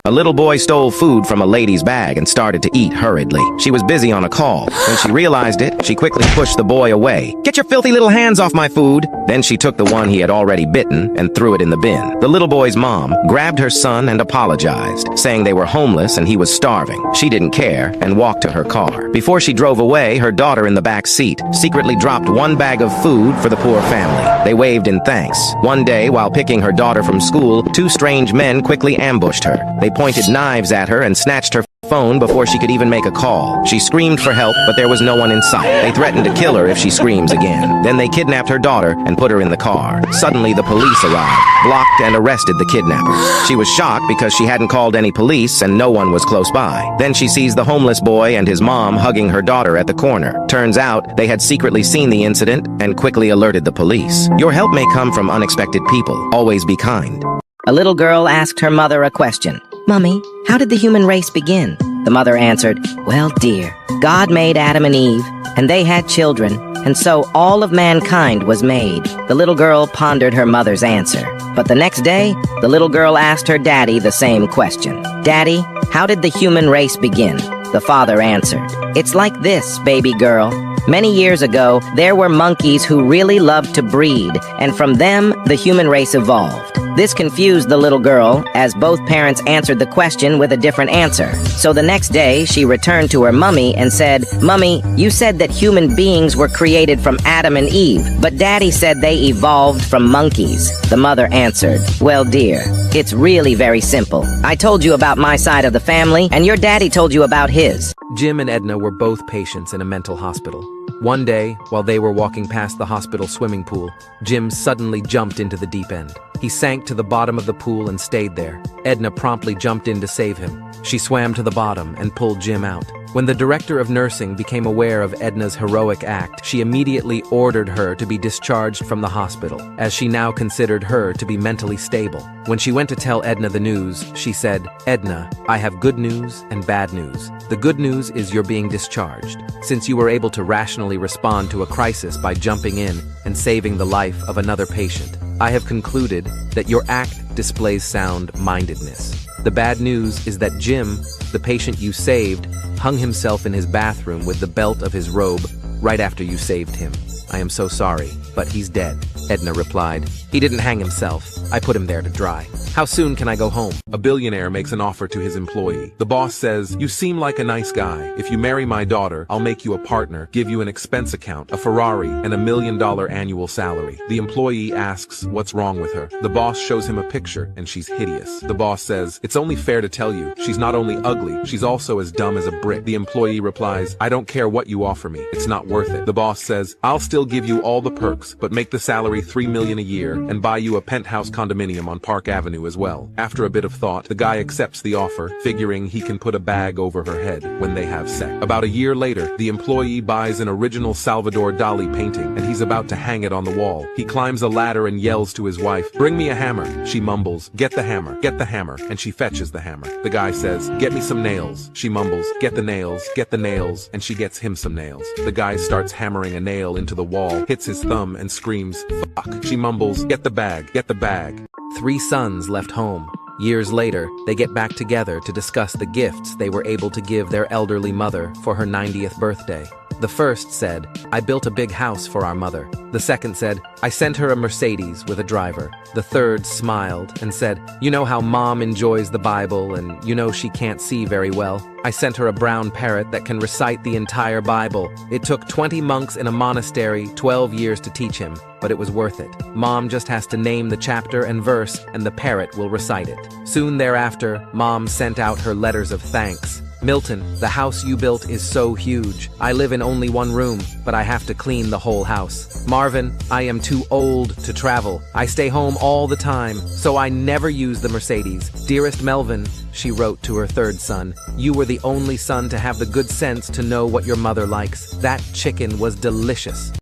A little boy stole food from a lady's bag and started to eat hurriedly. She was busy on a call. When she realized it, she quickly pushed the boy away. "Get your filthy little hands off my food!" Then she took the one he had already bitten and threw it in the bin. The little boy's mom grabbed her son and apologized, saying they were homeless and he was starving. She didn't care and walked to her car. Before she drove away, her daughter in the back seat secretly dropped one bag of food for the poor family. They waved in thanks. One day, while picking her daughter from school, two strange men quickly ambushed her. They pointed knives at her and snatched her phone before she could even make a call. She screamed for help, but there was no one in sight. They threatened to kill her if she screams again. Then they kidnapped her daughter and put her in the car. Suddenly, the police arrived, blocked and arrested the kidnappers. She was shocked because she hadn't called any police and no one was close by. Then she sees the homeless boy and his mom hugging her daughter at the corner. Turns out, they had secretly seen the incident and quickly alerted the police. Your help may come from unexpected people. Always be kind. A little girl asked her mother a question. "Mummy, how did the human race begin?" The mother answered, "Well, dear, God made Adam and Eve, and they had children, and so all of mankind was made." The little girl pondered her mother's answer. But the next day, the little girl asked her daddy the same question. "Daddy, how did the human race begin?" The father answered, "It's like this, baby girl. Many years ago, there were monkeys who really loved to breed, and from them, the human race evolved." This confused the little girl, as both parents answered the question with a different answer. So the next day, she returned to her mummy and said, "Mummy, you said that human beings were created from Adam and Eve, but Daddy said they evolved from monkeys." The mother answered, "Well, dear, it's really very simple. I told you about my side of the family, and your daddy told you about his." Jim and Edna were both patients in a mental hospital. One day, while they were walking past the hospital swimming pool, Jim suddenly jumped into the deep end. He sank to the bottom of the pool and stayed there. Edna promptly jumped in to save him. She swam to the bottom and pulled Jim out. When the director of nursing became aware of Edna's heroic act, she immediately ordered her to be discharged from the hospital, as she now considered her to be mentally stable. When she went to tell Edna the news, she said, "Edna, I have good news and bad news. The good news is you're being discharged, since you were able to rationally respond to a crisis by jumping in and saving the life of another patient. I have concluded that your act displays sound-mindedness. The bad news is that Jim, the patient you saved, hung himself in his bathroom with the belt of his robe right after you saved him. I am so sorry, but he's dead." Edna replied, "He didn't hang himself. I put him there to dry. How soon can I go home?" A billionaire makes an offer to his employee. The boss says, "You seem like a nice guy. If you marry my daughter, I'll make you a partner, give you an expense account, a Ferrari, and $1 million annual salary." The employee asks what's wrong with her. The boss shows him a picture, and she's hideous. The boss says, "It's only fair to tell you, she's not only ugly, she's also as dumb as a brick." The employee replies, "I don't care what you offer me. It's not worth it." The boss says, "I'll still give you all the perks, but make the salary $3 million a year and buy you a penthouse condominium on Park Avenue as well." After a bit of thought, the guy accepts the offer, figuring he can put a bag over her head when they have sex. About a year later, the employee buys an original Salvador Dali painting, and he's about to hang it on the wall. He climbs a ladder and yells to his wife, "Bring me a hammer." She mumbles, "Get the hammer, get the hammer," and she fetches the hammer. The guy says, "Get me some nails." She mumbles, "Get the nails," and she gets him some nails. The guy starts hammering a nail into the wall, hits his thumb, and screams, "Fuck." She mumbles, "Get the bag, get the bag." 3 sons left home. Years later, they get back together to discuss the gifts they were able to give their elderly mother for her 90th birthday. The first said, "I built a big house for our mother." The second said, "I sent her a Mercedes with a driver." The third smiled and said, "You know how Mom enjoys the Bible and you know she can't see very well. I sent her a brown parrot that can recite the entire Bible. It took 20 monks in a monastery 12 years to teach him, but it was worth it. Mom just has to name the chapter and verse and the parrot will recite it." Soon thereafter, Mom sent out her letters of thanks. "Milton, the house you built is so huge. I live in only one room, but I have to clean the whole house. Marvin, I am too old to travel. I stay home all the time, so I never use the Mercedes. Dearest Melvin," she wrote to her third son, "you were the only son to have the good sense to know what your mother likes. That chicken was delicious."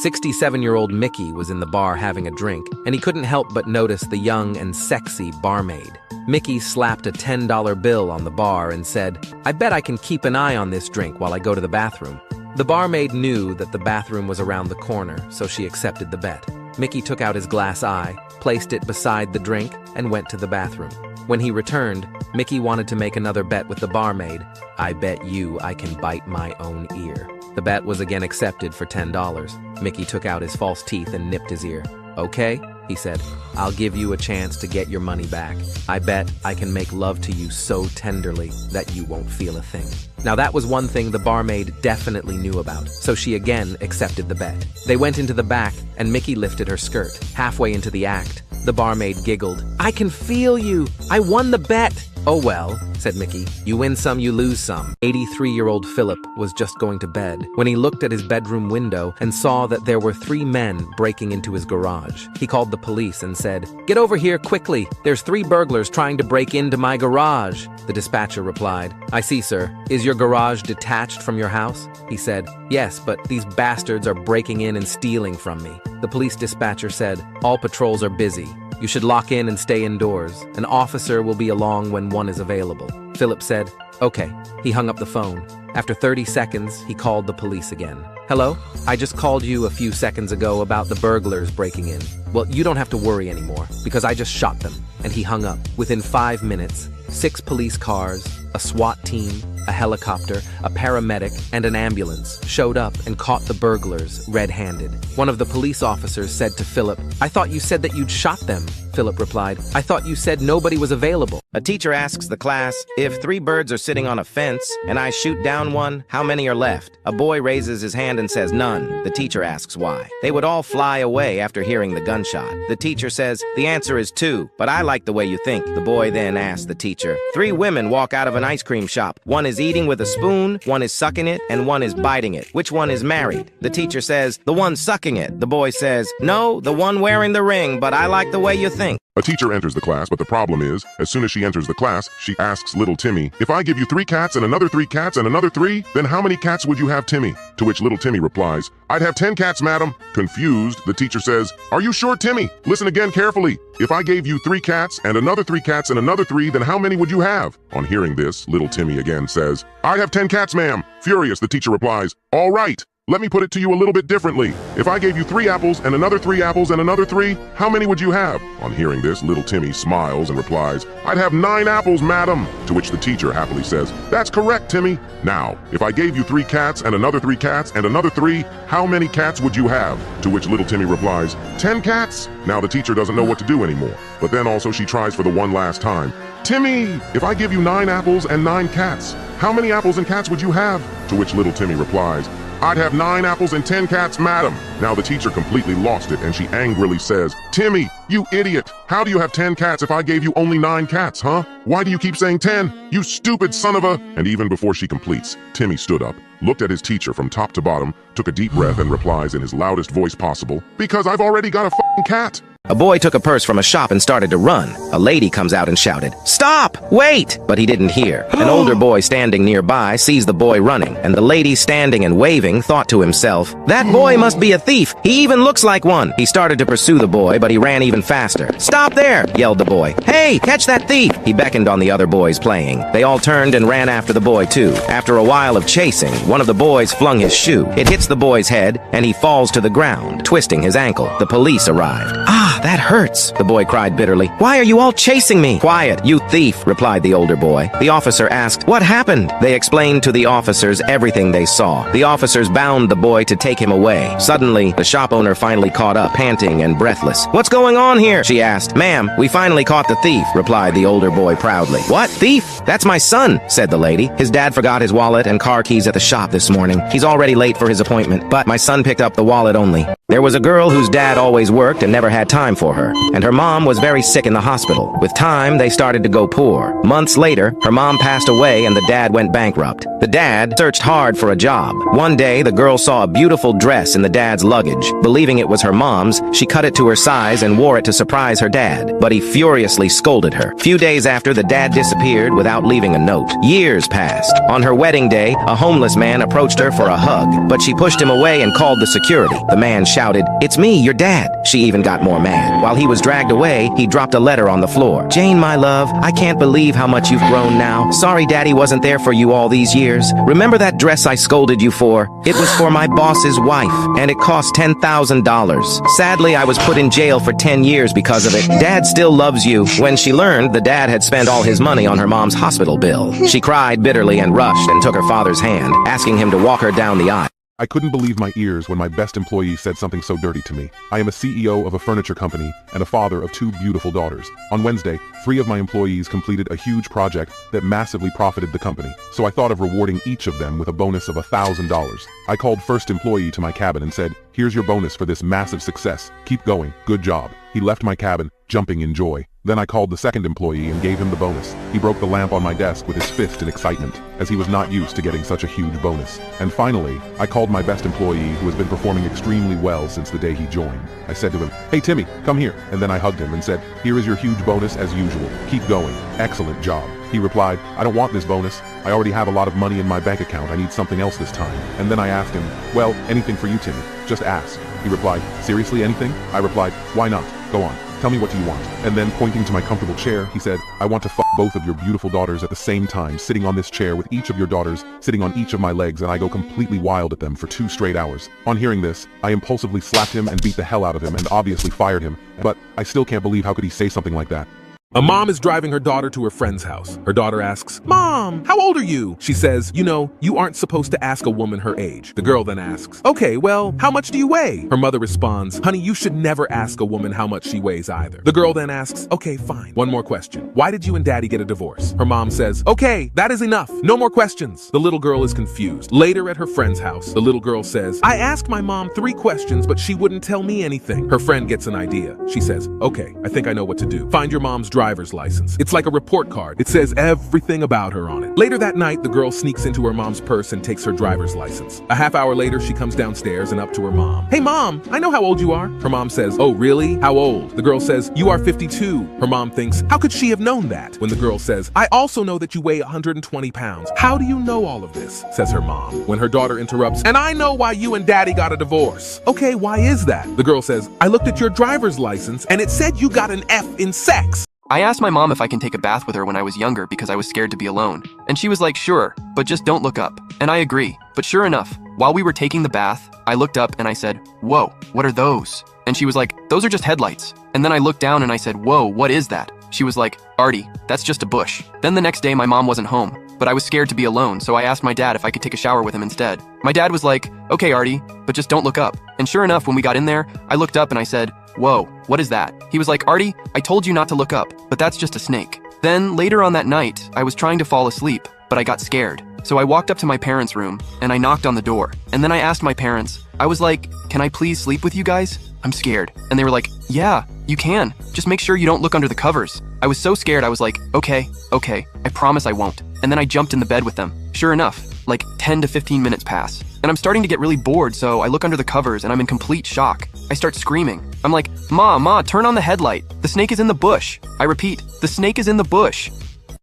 67-year-old Mickey was in the bar having a drink, and he couldn't help but notice the young and sexy barmaid. Mickey slapped a $10 bill on the bar and said, "I bet I can keep an eye on this drink while I go to the bathroom." The barmaid knew that the bathroom was around the corner, so she accepted the bet. Mickey took out his glass eye, placed it beside the drink, and went to the bathroom. When he returned, Mickey wanted to make another bet with the barmaid. I bet you I can bite my own ear. The bet was again accepted for $10. Mickey took out his false teeth and nipped his ear. Okay, he said, I'll give you a chance to get your money back. I bet I can make love to you so tenderly that you won't feel a thing. Now that was one thing the barmaid definitely knew about, so she again accepted the bet. They went into the back, and Mickey lifted her skirt. Halfway into the act, the barmaid giggled. I can feel you! I won the bet! Oh well, said Mickey. You win some, you lose some. 83-year-old Philip was just going to bed when he looked at his bedroom window and saw that there were 3 men breaking into his garage. He called the police and said, Get over here quickly. There's 3 burglars trying to break into my garage. The dispatcher replied, I see, sir. Is your garage detached from your house? He said, Yes, but these bastards are breaking in and stealing from me. The police dispatcher said, All patrols are busy. You should lock in and stay indoors. An officer will be along when one is available. Philip said, Okay. He hung up the phone. After 30 seconds, he called the police again. Hello? I just called you a few seconds ago about the burglars breaking in. Well, you don't have to worry anymore, because I just shot them. And he hung up. Within 5 minutes, 6 police cars, a SWAT team, a helicopter, a paramedic, and an ambulance showed up and caught the burglars red-handed. One of the police officers said to Philip, I thought you said that you'd shot them. Philip replied, I thought you said nobody was available. A teacher asks the class, if 3 birds are sitting on a fence and I shoot down one, how many are left? A boy raises his hand and says none. The teacher asks why. They would all fly away after hearing the gunshot. The teacher says, the answer is 2, but I like the way you think. The boy then asks the teacher, 3 women walk out of an ice cream shop. One is eating with a spoon, one is sucking it, and one is biting it. Which one is married? The teacher says, the one sucking it. The boy says, no, the one wearing the ring, but I like the way you think. A teacher enters the class, but the problem is, as soon as she enters the class, she asks little Timmy, if I give you 3 cats and another 3 cats and another 3, then how many cats would you have, Timmy? To which little Timmy replies, I'd have 10 cats, madam. Confused, the teacher says, are you sure, Timmy? Listen again carefully. If I gave you 3 cats and another 3 cats and another 3, then how many would you have? On hearing this, little Timmy again says, I have 10 cats, ma'am. Furious, the teacher replies, all right. Let me put it to you a little bit differently. If I gave you 3 apples and another 3 apples and another 3, how many would you have? On hearing this, little Timmy smiles and replies, I'd have 9 apples, madam. To which the teacher happily says, that's correct, Timmy. Now, if I gave you 3 cats and another 3 cats and another 3, how many cats would you have? To which little Timmy replies, 10 cats. Now the teacher doesn't know what to do anymore. But then also she tries for the one last time. Timmy, if I give you 9 apples and 9 cats, how many apples and cats would you have? To which little Timmy replies, I'd have 9 apples and 10 cats, madam. Now the teacher completely lost it and she angrily says, Timmy, you idiot. How do you have 10 cats if I gave you only 9 cats, huh? Why do you keep saying 10? You stupid son of a... And even before she completes, Timmy stood up, looked at his teacher from top to bottom, took a deep breath and replies in his loudest voice possible, because I've already got a f***ing cat. A boy took a purse from a shop and started to run. A lady comes out and shouted, Stop! Wait! But he didn't hear. An older boy standing nearby sees the boy running, and the lady standing and waving thought to himself, That boy must be a thief! He even looks like one! He started to pursue the boy, but he ran even faster. Stop there! Yelled the boy. Hey! Catch that thief! He beckoned on the other boys playing. They all turned and ran after the boy too. After a while of chasing, one of the boys flung his shoe. It hits the boy's head, and he falls to the ground, twisting his ankle. The police arrived. Ah! That hurts, the boy cried bitterly. Why are you all chasing me? Quiet, you thief, replied the older boy. The officer asked, What happened? They explained to the officers everything they saw. The officers bound the boy to take him away. Suddenly, the shop owner finally caught up, panting and breathless. What's going on here? She asked. Ma'am, we finally caught the thief, replied the older boy proudly. What? Thief? That's my son, said the lady. His dad forgot his wallet and car keys at the shop this morning. He's already late for his appointment, but my son picked up the wallet only. There was a girl whose dad always worked and never had time for her, and her mom was very sick in the hospital. With time, they started to go poor. Months later, her mom passed away and the dad went bankrupt. The dad searched hard for a job. One day, the girl saw a beautiful dress in the dad's luggage. Believing it was her mom's, she cut it to her size and wore it to surprise her dad, but he furiously scolded her. Few days after, the dad disappeared without leaving a note. Years passed. On her wedding day, a homeless man approached her for a hug, but she pushed him away and called the security. The man shouted, It's me, your dad. She even got more mad. man. While he was dragged away, he dropped a letter on the floor. Jane, my love, I can't believe how much you've grown now. Sorry Daddy wasn't there for you all these years. Remember that dress I scolded you for? It was for my boss's wife, and it cost $10,000. Sadly, I was put in jail for 10 years because of it. Dad still loves you. When she learned the dad had spent all his money on her mom's hospital bill, she cried bitterly and rushed and took her father's hand, asking him to walk her down the aisle. I couldn't believe my ears when my best employee said something so dirty to me. I am a CEO of a furniture company and a father of 2 beautiful daughters. On Wednesday, 3 of my employees completed a huge project that massively profited the company, so I thought of rewarding each of them with a bonus of $1,000. I called first employee to my cabin and said, "Here's your bonus for this massive success. Keep going. Good job." He left my cabin, jumping in joy. Then I called the second employee and gave him the bonus. He broke the lamp on my desk with his fist in excitement, as he was not used to getting such a huge bonus. And finally, I called my best employee who has been performing extremely well since the day he joined. I said to him, "Hey Timmy, come here." And then I hugged him and said, "Here is your huge bonus as usual. Keep going. Excellent job." He replied, "I don't want this bonus. I already have a lot of money in my bank account. I need something else this time." And then I asked him, "Well, anything for you, Timmy. Just ask." He replied, "Seriously, anything?" I replied, "Why not? Go on. Tell me what you want." And then, pointing to my comfortable chair, he said, "I want to fuck both of your beautiful daughters at the same time, sitting on this chair with each of your daughters sitting on each of my legs, and I go completely wild at them for 2 straight hours." On hearing this, I impulsively slapped him and beat the hell out of him and obviously fired him, but I still can't believe how could he say something like that. A mom is driving her daughter to her friend's house. Her daughter asks, "Mom, how old are you?" She says, "You know, you aren't supposed to ask a woman her age." The girl then asks, "Okay, well, how much do you weigh?" Her mother responds, "Honey, you should never ask a woman how much she weighs either." The girl then asks, "Okay, fine. One more question. Why did you and Daddy get a divorce?" Her mom says, "Okay, that is enough. No more questions." The little girl is confused. Later at her friend's house, the little girl says, "I asked my mom 3 questions, but she wouldn't tell me anything." Her friend gets an idea. She says, "Okay, I think I know what to do. Find your mom's driver's license. It's like a report card. It says everything about her on it." Later that night, the girl sneaks into her mom's purse and takes her driver's license. A half hour later, she comes downstairs and up to her mom. "Hey mom, I know how old you are." Her mom says, "Oh really? How old?" The girl says, "You are 52. Her mom thinks, how could she have known that? When the girl says, "I also know that you weigh 120 pounds. How do you know all of this?" says her mom. When her daughter interrupts, "And I know why you and Daddy got a divorce." "Okay, why is that?" The girl says, "I looked at your driver's license and it said you got an F in sex." I asked my mom if I can take a bath with her when I was younger because I was scared to be alone. And she was like, "Sure, but just don't look up." And I agree. But sure enough, while we were taking the bath, I looked up and I said, "Whoa, what are those?" And she was like, "Those are just headlights." And then I looked down and I said, "Whoa, what is that?" She was like, "Artie, that's just a bush." Then the next day my mom wasn't home, but I was scared to be alone, so I asked my dad if I could take a shower with him instead. My dad was like, "Okay, Artie, but just don't look up." And sure enough, when we got in there, I looked up and I said, "Whoa, what is that?" He was like, "Artie, I told you not to look up, but that's just a snake." Then later on that night, I was trying to fall asleep, but I got scared. So I walked up to my parents' room and I knocked on the door. And then I asked my parents, I was like, "Can I please sleep with you guys? I'm scared." And they were like, "Yeah, you can. Just make sure you don't look under the covers." I was so scared, I was like, okay, I promise I won't." And then I jumped in the bed with them. Sure enough, like 10 to 15 minutes pass. And I'm starting to get really bored, so I look under the covers and I'm in complete shock. I start screaming. I'm like, Ma, turn on the headlight. The snake is in the bush." I repeat, "The snake is in the bush."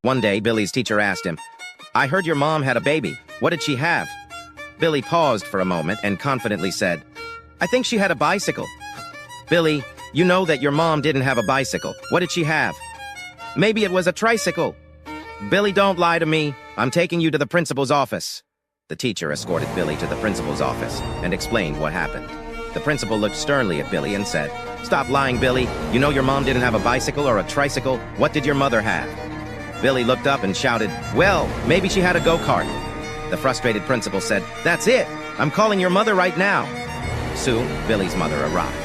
One day, Billy's teacher asked him, "I heard your mom had a baby. What did she have?" Billy paused for a moment and confidently said, "I think she had a bicycle." "Billy, you know that your mom didn't have a bicycle. What did she have?" "Maybe it was a tricycle." "Billy, don't lie to me. I'm taking you to the principal's office." The teacher escorted Billy to the principal's office and explained what happened. The principal looked sternly at Billy and said, "Stop lying, Billy. You know your mom didn't have a bicycle or a tricycle. What did your mother have?" Billy looked up and shouted, "Well, maybe she had a go-kart." The frustrated principal said, "That's it. I'm calling your mother right now." Soon, Billy's mother arrived.